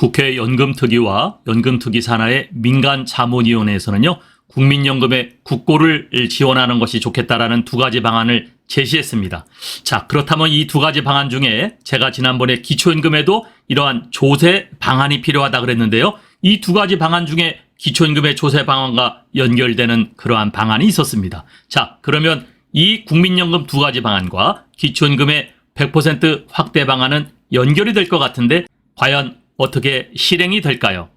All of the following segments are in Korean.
국회 연금특위와 연금특위 산하의 민간자문위원회에서는요, 국민연금의 국고를 지원하는 것이 좋겠다라는 두 가지 방안을 제시했습니다. 자, 그렇다면 이 두 가지 방안 중에 제가 지난번에 기초연금에도 이러한 조세 방안이 필요하다 그랬는데요. 이 두 가지 방안 중에 기초연금의 조세 방안과 연결되는 그러한 방안이 있었습니다. 자, 그러면 이 국민연금 두 가지 방안과 기초연금의 100% 확대 방안은 연결이 될 것 같은데 과연 어떻게 실행이 될까요?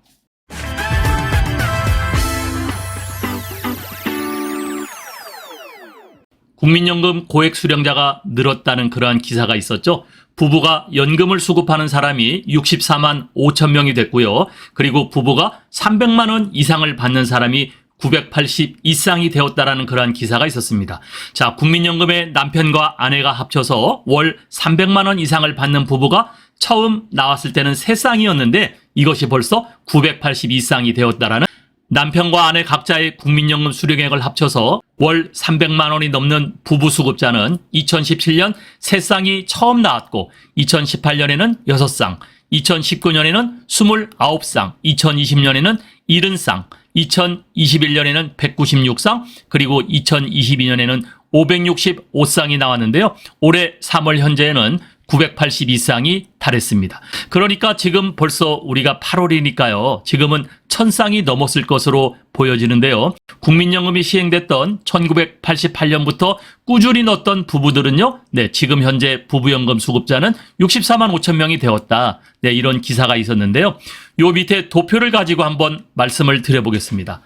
국민연금 고액 수령자가 늘었다는 그러한 기사가 있었죠. 부부가 연금을 수급하는 사람이 64만 5천 명이 됐고요. 그리고 부부가 300만 원 이상을 받는 사람이 980 이상이 되었다라는 그러한 기사가 있었습니다. 자, 국민연금의 남편과 아내가 합쳐서 월 300만 원 이상을 받는 부부가 처음 나왔을 때는 3쌍이었는데 이것이 벌써 980 이상이 되었다라는, 남편과 아내 각자의 국민연금 수령액을 합쳐서 월 300만 원이 넘는 부부 수급자는 2017년 3쌍이 처음 나왔고 2018년에는 6쌍, 2019년에는 29쌍, 2020년에는 70쌍, 2021년에는 196쌍, 그리고 2022년에는 565쌍이 나왔는데요. 올해 3월 현재에는 982쌍이 달했습니다. 그러니까 지금 벌써 우리가 8월이니까요. 지금은 1000쌍이 넘었을 것으로 보여지는데요. 국민연금이 시행됐던 1988년부터 꾸준히 넣었던 부부들은요. 네, 지금 현재 부부연금 수급자는 64만 5천 명이 되었다. 네, 이런 기사가 있었는데요. 요 밑에 도표를 가지고 한번 말씀을 드려보겠습니다.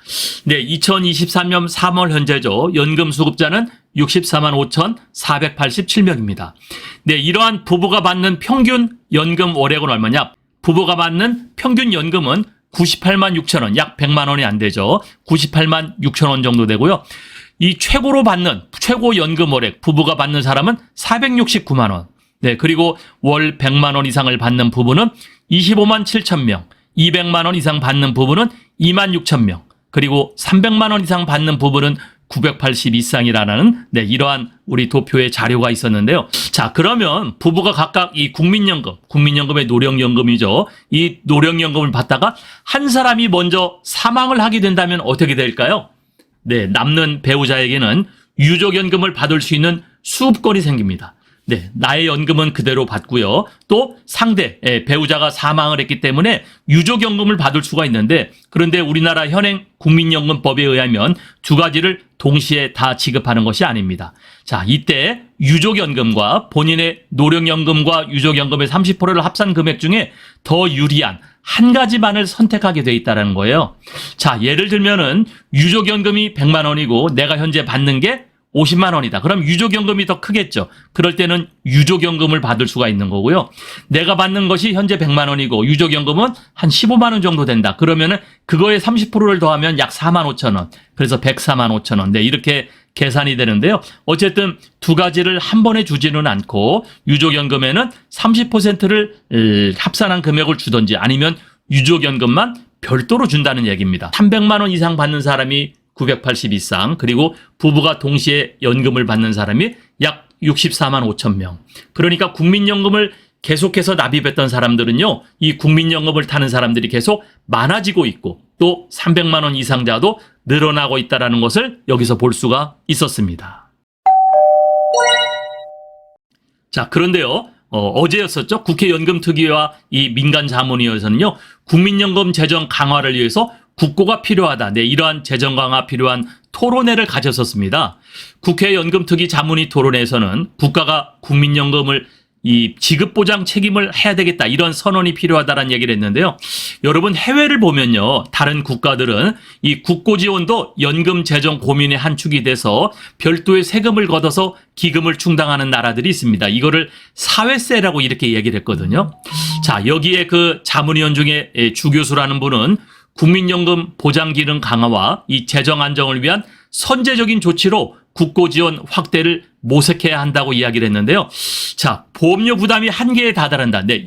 네, 2023년 3월 현재죠. 연금 수급자는 64만 5천 487명입니다. 네, 이러한 부부가 받는 평균 연금 월액은 얼마냐? 부부가 받는 평균 연금은 98만 6천 원, 약 100만 원이 안 되죠. 98만 6천 원 정도 되고요. 이 최고로 받는 최고 연금 월액, 부부가 받는 사람은 469만 원. 네, 그리고 월 100만 원 이상을 받는 부부는 25만 7천 명, 200만 원 이상 받는 부부는 2만 6천 명, 그리고 300만 원 이상 받는 부부는 980 이상이라는, 네, 이러한 우리 도표의 자료가 있었는데요. 자, 그러면 부부가 각각 이 국민연금의 노령연금이죠. 이 노령연금을 받다가 한 사람이 먼저 사망을 하게 된다면 어떻게 될까요? 네, 남는 배우자에게는 유족연금을 받을 수 있는 수급권이 생깁니다. 네, 나의 연금은 그대로 받고요. 또 상대, 배우자가 사망을 했기 때문에 유족연금을 받을 수가 있는데, 그런데 우리나라 현행 국민연금법에 의하면 두 가지를 동시에 다 지급하는 것이 아닙니다. 자, 이때 유족연금과 본인의 노령연금과 유족연금의 30%를 합산 금액 중에 더 유리한 한 가지만을 선택하게 돼 있다는 거예요. 자, 예를 들면은 유족연금이 100만 원이고 내가 현재 받는 게 50만 원이다. 그럼 유족연금이 더 크겠죠. 그럴 때는 유족연금을 받을 수가 있는 거고요. 내가 받는 것이 현재 100만 원이고 유족연금은 한 15만 원 정도 된다. 그러면은 그거에 30%를 더하면 약 4만 5천 원. 그래서 104만 5천 원. 네, 이렇게 계산이 되는데요. 어쨌든 두 가지를 한 번에 주지는 않고 유족연금에는 30%를 합산한 금액을 주든지 아니면 유족연금만 별도로 준다는 얘기입니다. 300만 원 이상 받는 사람이 980 이상, 그리고 부부가 동시에 연금을 받는 사람이 약 64만 5천 명. 그러니까 국민연금을 계속해서 납입했던 사람들은요, 이 국민연금을 타는 사람들이 계속 많아지고 있고 또 300만 원 이상자도 늘어나고 있다는 것을 여기서 볼 수가 있었습니다. 자, 그런데요. 어제였었죠. 국회 연금특위와 이 민간자문위원회에서는요, 국민연금 재정 강화를 위해서 국고가 필요하다. 네, 이러한 재정 강화 필요한 토론회를 가졌었습니다. 국회 연금특위 자문위 토론회에서는 국가가 국민연금을 이 지급 보장 책임을 해야 되겠다, 이런 선언이 필요하다라는 얘기를 했는데요. 여러분, 해외를 보면요, 다른 국가들은 이 국고 지원도 연금 재정 고민의 한 축이 돼서 별도의 세금을 걷어서 기금을 충당하는 나라들이 있습니다. 이거를 사회세라고 이렇게 얘기를 했거든요. 자, 여기에 그 자문위원 중에 주교수라는 분은 국민연금 보장 기능 강화와 이 재정 안정을 위한 선제적인 조치로 국고 지원 확대를 모색해야 한다고 이야기를 했는데요. 자, 보험료 부담이 한계에 다다른다. 네,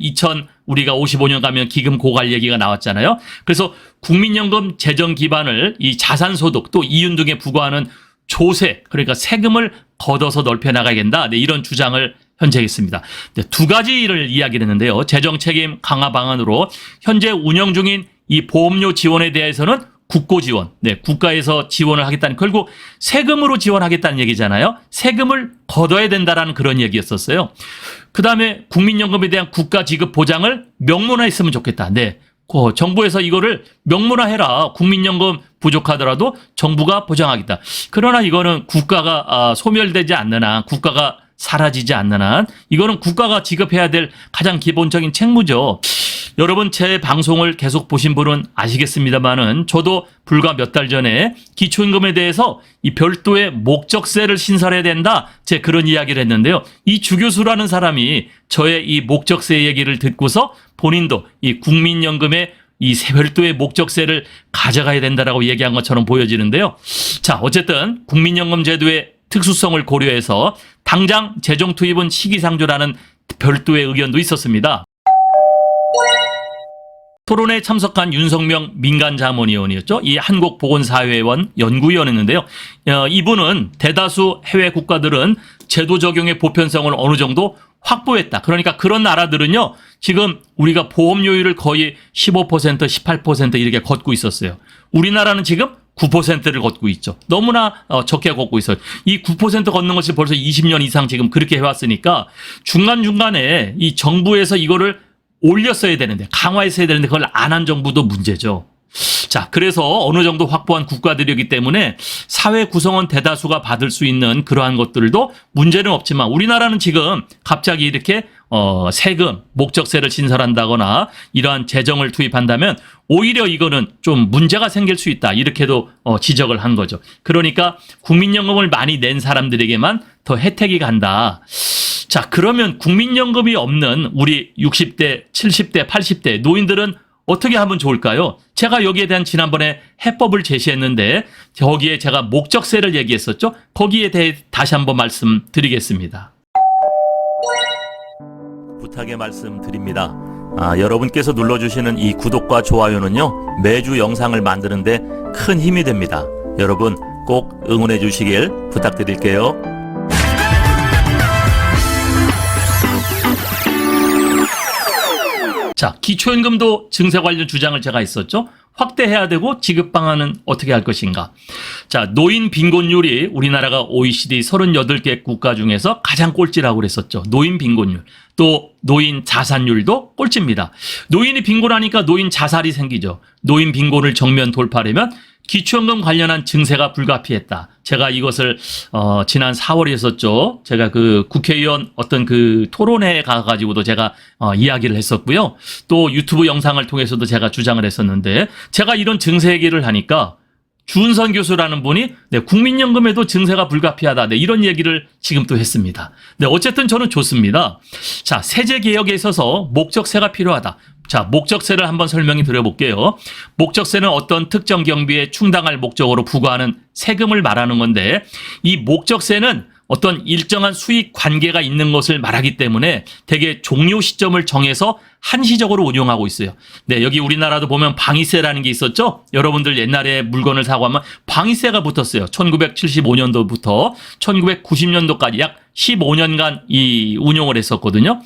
우리가 55년 가면 기금 고갈 얘기가 나왔잖아요. 그래서 국민연금 재정 기반을 이 자산소득 또 이윤 등에 부과하는 조세, 그러니까 세금을 걷어서 넓혀 나가야 된다. 네, 이런 주장을 현재 있습니다. 네, 두 가지를 이야기를 했는데요. 재정 책임 강화 방안으로 현재 운영 중인 이 보험료 지원에 대해서는 국고 지원, 네, 국가에서 지원을 하겠다는, 결국 세금으로 지원하겠다는 얘기잖아요. 세금을 걷어야 된다라는 그런 얘기였었어요. 그 다음에 국민연금에 대한 국가 지급 보장을 명문화했으면 좋겠다. 네, 정부에서 이거를 명문화해라. 국민연금 부족하더라도 정부가 보장하겠다. 그러나 이거는 국가가 소멸되지 않는 한, 국가가 사라지지 않는 한, 이거는 국가가 지급해야 될 가장 기본적인 책무죠. 여러분 제 방송을 계속 보신 분은 아시겠습니다만은 저도 불과 몇 달 전에 기초임금에 대해서 이 별도의 목적세를 신설해야 된다, 제 그런 이야기를 했는데요. 이 주 교수라는 사람이 저의 이 목적세 얘기를 듣고서 본인도 이 국민연금의 이 별도의 목적세를 가져가야 된다라고 얘기한 것처럼 보여지는데요. 자, 어쨌든 국민연금 제도의 특수성을 고려해서 당장 재정 투입은 시기상조라는 별도의 의견도 있었습니다. 토론에 참석한 윤석명 민간자문위원이었죠. 이 한국보건사회원 연구위원이었는데요. 이분은 대다수 해외 국가들은 제도 적용의 보편성을 어느 정도 확보했다. 그러니까 그런 나라들은요, 지금 우리가 보험료율을 거의 15%, 18% 이렇게 걷고 있었어요. 우리나라는 지금 9%를 걷고 있죠. 너무나 적게 걷고 있어요. 이 9% 걷는 것이 벌써 20년 이상 지금 그렇게 해왔으니까 중간중간에 이 정부에서 이거를 올렸어야 되는데, 강화했어야 되는데 그걸 안 한 정부도 문제죠. 자, 그래서 어느 정도 확보한 국가들이기 때문에 사회 구성원 대다수가 받을 수 있는 그러한 것들도 문제는 없지만, 우리나라는 지금 갑자기 이렇게 세금, 목적세를 신설한다거나 이러한 재정을 투입한다면 오히려 이거는 좀 문제가 생길 수 있다, 이렇게도 지적을 한 거죠. 그러니까 국민연금을 많이 낸 사람들에게만 더 혜택이 간다. 자, 그러면 국민연금이 없는 우리 60대, 70대, 80대 노인들은 어떻게 하면 좋을까요? 제가 여기에 대한 지난번에 해법을 제시했는데 거기에 제가 목적세를 얘기했었죠. 거기에 대해 다시 한번 말씀드리겠습니다. 부탁의 말씀드립니다. 여러분께서 눌러주시는 이 구독과 좋아요는요, 매주 영상을 만드는데 큰 힘이 됩니다. 여러분 꼭 응원해 주시길 부탁드릴게요. 자, 기초임금도 증세 관련 주장을 제가 했었죠. 확대해야 되고 지급 방안은 어떻게 할 것인가. 자, 노인 빈곤율이 우리나라가 OECD 38개 국가 중에서 가장 꼴찌라고 그랬었죠. 노인 빈곤율. 또 노인 자살률도 꼴찌입니다. 노인이 빈곤하니까 노인 자살이 생기죠. 노인 빈곤을 정면 돌파하려면 기초임금 관련한 증세가 불가피했다. 제가 이것을 지난 4월에 했었죠. 제가 그 국회의원 어떤 그 토론회에 가가지고도 제가 이야기를 했었고요. 또 유튜브 영상을 통해서도 제가 주장을 했었는데, 제가 이런 증세 얘기를 하니까 주은선 교수라는 분이 네, 국민연금에도 증세가 불가피하다, 네, 이런 얘기를 지금 또 했습니다. 네, 어쨌든 저는 좋습니다. 자, 세제 개혁에 있어서 목적세가 필요하다. 자, 목적세를 한번 설명해 드려볼게요. 목적세는 어떤 특정 경비에 충당할 목적으로 부과하는 세금을 말하는 건데, 이 목적세는 어떤 일정한 수익 관계가 있는 것을 말하기 때문에 되게 종료 시점을 정해서 한시적으로 운용하고 있어요. 네, 여기 우리나라도 보면 방위세라는 게 있었죠. 여러분들 옛날에 물건을 사고 하면 방위세가 붙었어요. 1975년도부터 1990년도까지 약 15년간 이 운용을 했었거든요.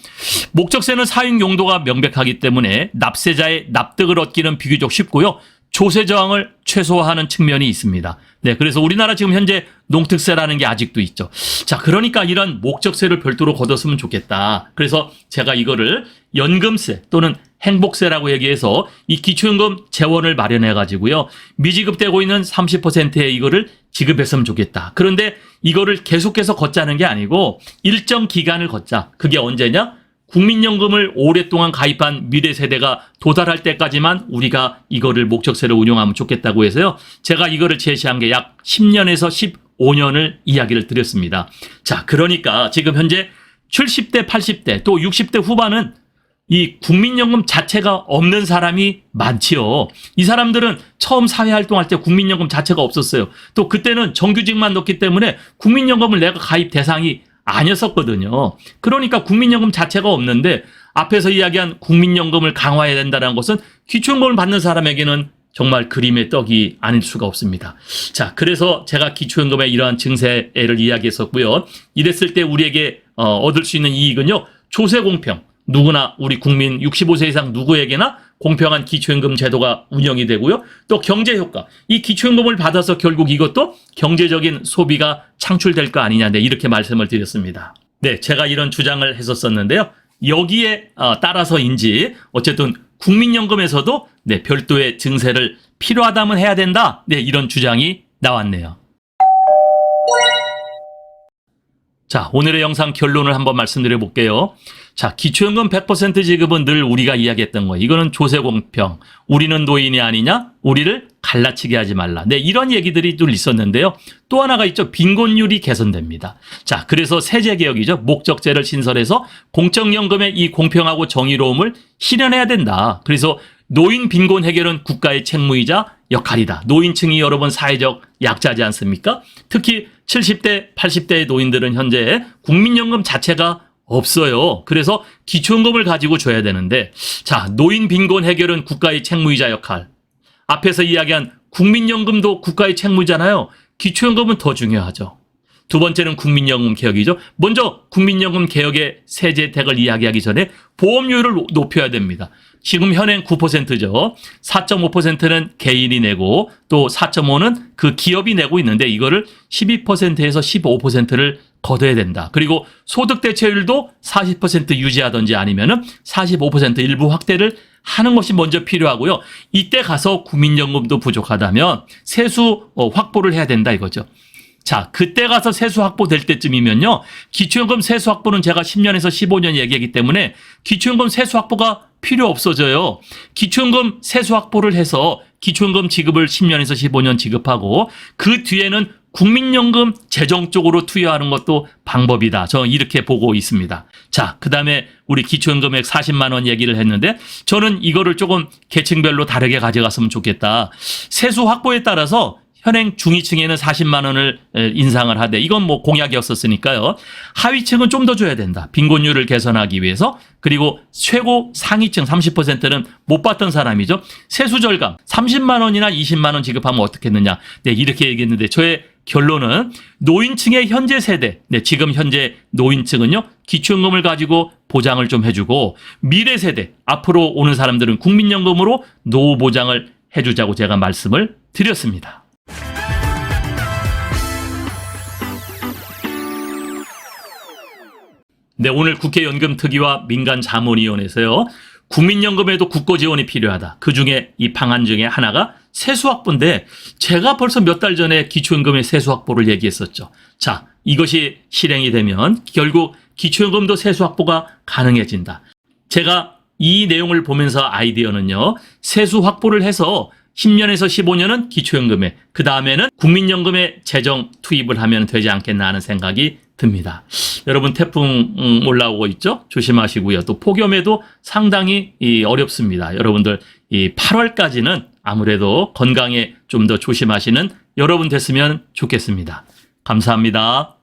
목적세는 사용 용도가 명백하기 때문에 납세자의 납득을 얻기는 비교적 쉽고요. 조세 저항을 최소화하는 측면이 있습니다. 네, 그래서 우리나라 지금 현재 농특세라는 게 아직도 있죠. 자, 그러니까 이런 목적세를 별도로 걷었으면 좋겠다. 그래서 제가 이거를 연금세 또는 행복세라고 얘기해서 이 기초임금 재원을 마련해 가지고요, 미지급되고 있는 30%의 이거를 지급했으면 좋겠다. 그런데 이거를 계속해서 걷자는 게 아니고 일정 기간을 걷자. 그게 언제냐? 국민연금을 오랫동안 가입한 미래 세대가 도달할 때까지만 우리가 이거를 목적세를 운용하면 좋겠다고 해서요, 제가 이거를 제시한 게 약 10년에서 15년을 이야기를 드렸습니다. 자, 그러니까 지금 현재 70대, 80대 또 60대 후반은 이 국민연금 자체가 없는 사람이 많지요. 이 사람들은 처음 사회활동할 때 국민연금 자체가 없었어요. 또 그때는 정규직만 넣기 때문에 국민연금을 내가 가입 대상이 아니었었거든요. 그러니까 국민연금 자체가 없는데 앞에서 이야기한 국민연금을 강화해야 된다는 것은 기초연금을 받는 사람에게는 정말 그림의 떡이 아닐 수가 없습니다. 자, 그래서 제가 기초연금의 이러한 증세를 이야기했었고요. 이랬을 때 우리에게 얻을 수 있는 이익은요. 조세 공평. 누구나 우리 국민 65세 이상 누구에게나 공평한 기초연금 제도가 운영이 되고요. 또 경제 효과. 이 기초연금을 받아서 결국 이것도 경제적인 소비가 창출될 거 아니냐. 네, 이렇게 말씀을 드렸습니다. 네, 제가 이런 주장을 했었었는데요. 여기에 따라서인지 어쨌든 국민연금에서도 네, 별도의 증세를 필요하다면 해야 된다. 네, 이런 주장이 나왔네요. 자, 오늘의 영상 결론을 한번 말씀드려 볼게요. 자, 기초연금 100% 지급은 늘 우리가 이야기했던 거예요. 이거는 조세 공평. 우리는 노인이 아니냐? 우리를 갈라치게 하지 말라. 네, 이런 얘기들이 늘 있었는데요. 또 하나가 있죠. 빈곤율이 개선됩니다. 자, 그래서 세제개혁이죠. 목적제를 신설해서 공적연금의 이 공평하고 정의로움을 실현해야 된다. 그래서 노인 빈곤 해결은 국가의 책무이자 역할이다. 노인층이 여러분 사회적 약자지 않습니까? 특히 70대, 80대의 노인들은 현재 국민연금 자체가 없어요. 그래서 기초연금을 가지고 줘야 되는데, 자, 노인 빈곤 해결은 국가의 책무이자 역할. 앞에서 이야기한 국민연금도 국가의 책무잖아요. 기초연금은 더 중요하죠. 두 번째는 국민연금 개혁이죠. 먼저 국민연금 개혁의 세제 혜택을 이야기하기 전에 보험료를 높여야 됩니다. 지금 현행 9%죠. 4.5%는 개인이 내고 또 4.5는 그 기업이 내고 있는데 이거를 12%에서 15%를 걷어야 된다. 그리고 소득 대체율도 40% 유지하든지 아니면은 45% 일부 확대를 하는 것이 먼저 필요하고요. 이때 가서 국민연금도 부족하다면 세수 확보를 해야 된다 이거죠. 자, 그때 가서 세수 확보될 때쯤이면요. 기초연금 세수 확보는 제가 10년에서 15년 얘기하기 때문에 기초연금 세수 확보가 필요 없어져요. 기초연금 세수 확보를 해서 기초연금 지급을 10년에서 15년 지급하고 그 뒤에는 국민연금 재정 쪽으로 투여하는 것도 방법이다. 저 이렇게 보고 있습니다. 자, 그 다음에 우리 기초연금액 40만 원 얘기를 했는데 저는 이거를 조금 계층별로 다르게 가져갔으면 좋겠다. 세수 확보에 따라서 현행 중위층에는 40만 원을 인상을 하되 이건 뭐 공약이었었으니까요. 하위층은 좀 더 줘야 된다. 빈곤율을 개선하기 위해서. 그리고 최고 상위층 30%는 못 받던 사람이죠. 세수 절감 30만 원이나 20만 원 지급하면 어떻겠느냐. 네, 이렇게 얘기했는데 저의 결론은 노인층의 현재 세대, 네, 지금 현재 노인층은요. 기초연금을 가지고 보장을 좀 해주고 미래 세대, 앞으로 오는 사람들은 국민연금으로 노후 보장을 해주자고 제가 말씀을 드렸습니다. 네, 오늘 국회 연금특위와 민간자문위원회에서요. 국민연금에도 국고 지원이 필요하다. 그중에 이 방안 중에 하나가 세수 확보인데 제가 벌써 몇 달 전에 기초연금의 세수 확보를 얘기했었죠. 자, 이것이 실행이 되면 결국 기초연금도 세수 확보가 가능해진다. 제가 이 내용을 보면서 아이디어는요. 세수 확보를 해서 10년에서 15년은 기초연금에 그 다음에는 국민연금에 재정 투입을 하면 되지 않겠나 하는 생각이 듭니다. 여러분 태풍 올라오고 있죠? 조심하시고요. 또 폭염에도 상당히 어렵습니다. 여러분들 이 8월까지는 아무래도 건강에 좀 더 조심하시는 여러분 됐으면 좋겠습니다. 감사합니다.